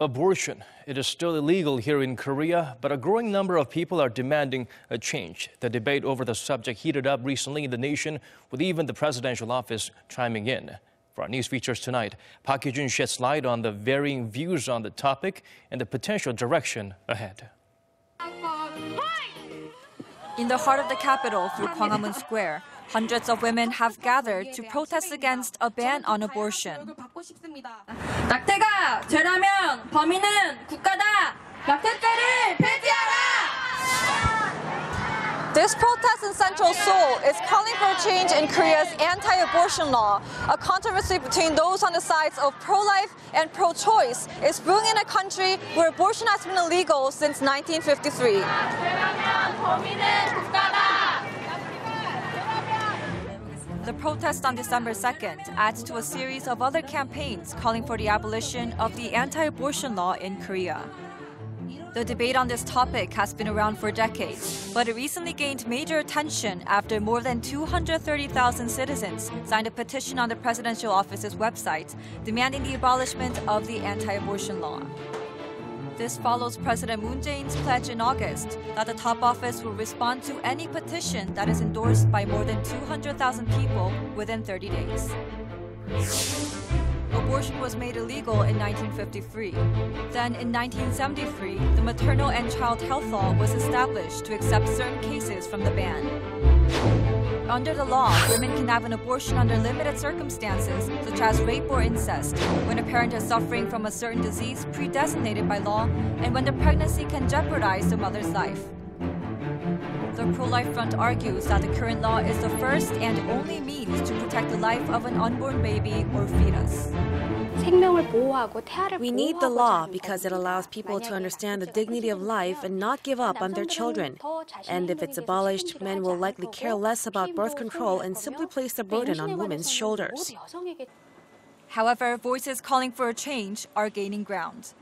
Abortion. It is still illegal here in Korea, but a growing number of people are demanding a change. The debate over the subject heated up recently in the nation, with even the presidential office chiming in. For our news features tonight, Park Hee-jun sheds light on the varying views on the topic and the potential direction ahead. In the heart of the capital, through Gwanghwamun Square, hundreds of women have gathered to protest against a ban on abortion. 낙태가 죄라면 범인은 국가다. 낙태죄를 폐지하라. This protest in central Seoul is calling for a change in Korea's anti-abortion law. A controversy between those on the sides of pro-life and pro-choice is brewing in a country where abortion has been illegal since 1953. The protest on December 2nd adds to a series of other campaigns calling for the abolition of the anti-abortion law in Korea. The debate on this topic has been around for decades, but it recently gained major attention after more than 230,000 citizens signed a petition on the presidential office's website demanding the abolishment of the anti-abortion law. This follows President Moon Jae-in's pledge in August that the top office will respond to any petition that is endorsed by more than 200,000 people within 30 days. Abortion was made illegal in 1953. Then, in 1973, the Maternal and Child Health Law was established to accept certain cases from the ban. Under the law, women can have an abortion under limited circumstances, such as rape or incest, when a parent is suffering from a certain disease predesignated by law, and when the pregnancy can jeopardize the mother's life. The pro-life front argues that the current law is the first and only means to protect the life of an unborn baby or fetus. We need the law because it allows people to understand the dignity of life and not give up on their children. And if it's abolished, men will likely care less about birth control and simply place the burden on women's shoulders. However, voices calling for a change are gaining ground.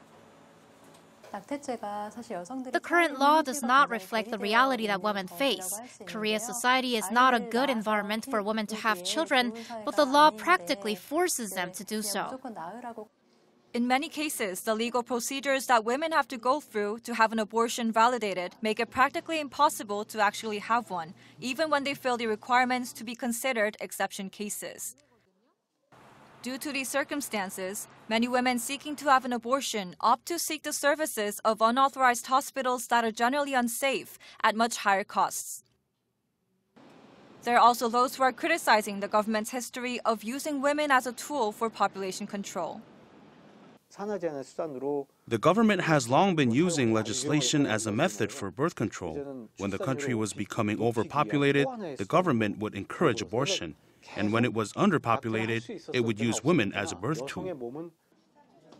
The current law does not reflect the reality that women face. Korea's society is not a good environment for women to have children, but the law practically forces them to do so. In many cases, the legal procedures that women have to go through to have an abortion validated make it practically impossible to actually have one, even when they fill the requirements to be considered exception cases. Due to these circumstances, many women seeking to have an abortion opt to seek the services of unauthorized hospitals that are generally unsafe at much higher costs. There are also those who are criticizing the government's history of using women as a tool for population control. The government has long been using legislation as a method for birth control. When the country was becoming overpopulated, the government would encourage abortion. And when it was underpopulated, it would use women as a birth tool.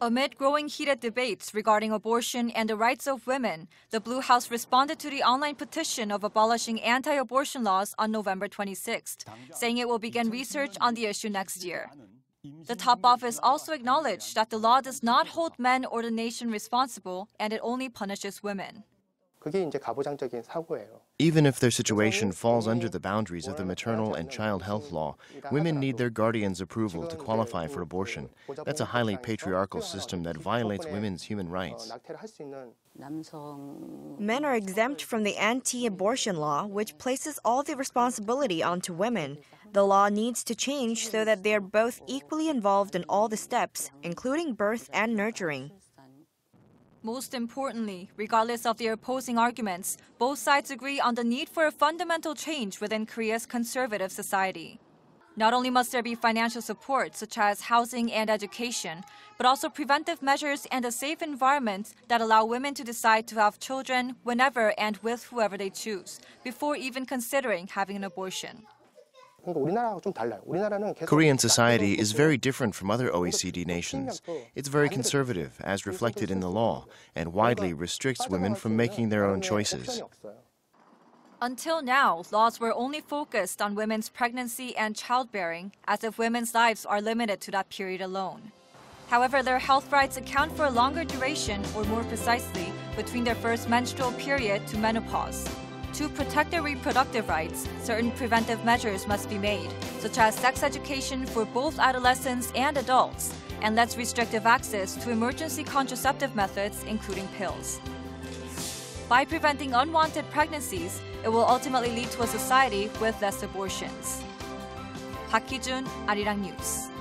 Amid growing heated debates regarding abortion and the rights of women, the Blue House responded to the online petition of abolishing anti-abortion laws on November 26th, saying it will begin research on the issue next year. The top office also acknowledged that the law does not hold men or the nation responsible, and it only punishes women. Even if their situation falls under the boundaries of the maternal and child health law, women need their guardian's approval to qualify for abortion. That's a highly patriarchal system that violates women's human rights. Men are exempt from the anti-abortion law, which places all the responsibility onto women. The law needs to change so that they are both equally involved in all the steps, including birth and nurturing. Most importantly, regardless of their opposing arguments, both sides agree on the need for a fundamental change within Korea's conservative society. Not only must there be financial support, such as housing and education, but also preventive measures and a safe environment that allow women to decide to have children whenever and with whoever they choose, before even considering having an abortion. Korean society is very different from other OECD nations. It's very conservative, as reflected in the law, and widely restricts women from making their own choices. Until now, laws were only focused on women's pregnancy and childbearing, as if women's lives are limited to that period alone. However, their health rights account for a longer duration, or more precisely, between their first menstrual period to menopause. To protect their reproductive rights, certain preventive measures must be made, such as sex education for both adolescents and adults, and less restrictive access to emergency contraceptive methods, including pills. By preventing unwanted pregnancies, it will ultimately lead to a society with less abortions. Hee-jun, Arirang News.